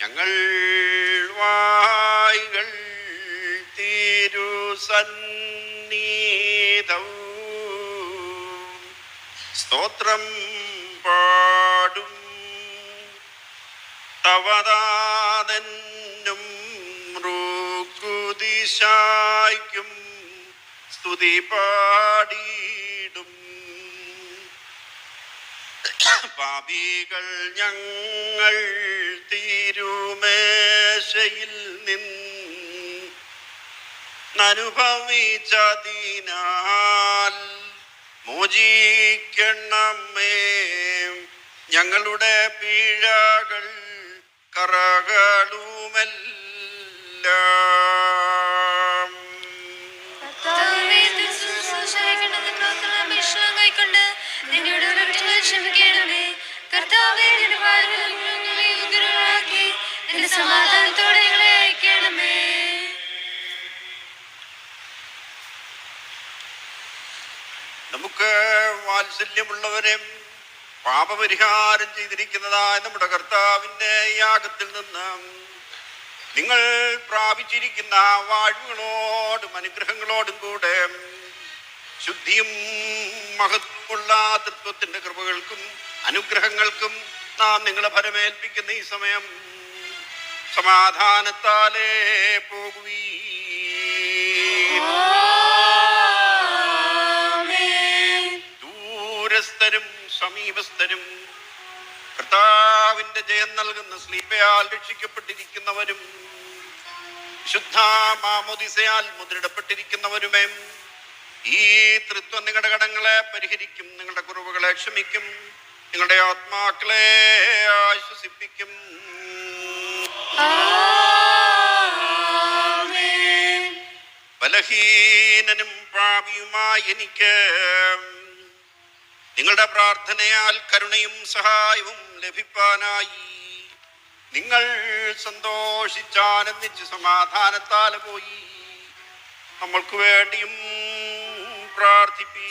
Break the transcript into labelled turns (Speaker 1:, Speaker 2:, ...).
Speaker 1: ഞങ്ങൾ വായ്കൾ തിരുസന്നിധൗ സ്തോത്രം പാടും. തവദാതനും ൃക്കുദിശായ്ക്കും സ്തുതി പാടിയിടും. പാപികൾ ഞങ്ങൾ തിരുമേശയിൽ നിന്നനുഭവിച്ചതിനാൽ മോചിക്കണമേ. ഞങ്ങളുടെ പിഴകൾ കറകളുമെല്ലാം
Speaker 2: സമാധാനത്തോടെ അയക്കണമേ.
Speaker 1: നമുക്ക് വാത്സല്യമുള്ളവരെ പാപപരിഹാരം ചെയ്തിരിക്കുന്നതായ നമ്മുടെ കർത്താവിൻ്റെ യാഗത്തിൽ നിന്ന് നിങ്ങൾ പ്രാപിച്ചിരിക്കുന്ന വാഴ്വുകളോടും അനുഗ്രഹങ്ങളോടും കൂടെ ശുദ്ധിയും മഹത്വമുള്ള തൃത്വത്തിൻ്റെ കൃപകൾക്കും അനുഗ്രഹങ്ങൾക്കും നാം നിങ്ങളെ ഫലമേൽപ്പിക്കുന്ന ഈ സമയം സമാധാനത്താലേ പോകുവീ. ദൂരസ്ഥരും സമീപസ്ഥരും കർത്താവിന്റെ ജയം നൽകുന്ന സ്ലീപയാൽ രക്ഷിക്കപ്പെട്ടിരിക്കുന്നവരും ശുദ്ധ മാമോദിസയാൽ മുദ്രയിടപ്പെട്ടിരിക്കുന്നവരുമേ, ഈ തൃത്വം നിങ്ങളുടെ കടങ്ങളെ പരിഹരിക്കും, നിങ്ങളുടെ കുറവുകളെ ക്ഷമിക്കും, നിങ്ങളുടെ ആത്മാക്കളെ ആശ്വസിപ്പിക്കും. ബലഹീനനും പാപിയുമായി എനിക്ക് നിങ്ങളുടെ പ്രാർത്ഥനയാൽ കരുണയും സഹായവും ലഭിപ്പാനായി നിങ്ങൾ സന്തോഷിച്ചാനന്ദിച്ച് സമാധാനത്താൽ പോയി നമ്മൾക്ക് വേണ്ടിയും പ്രാർത്ഥിപ്പീ.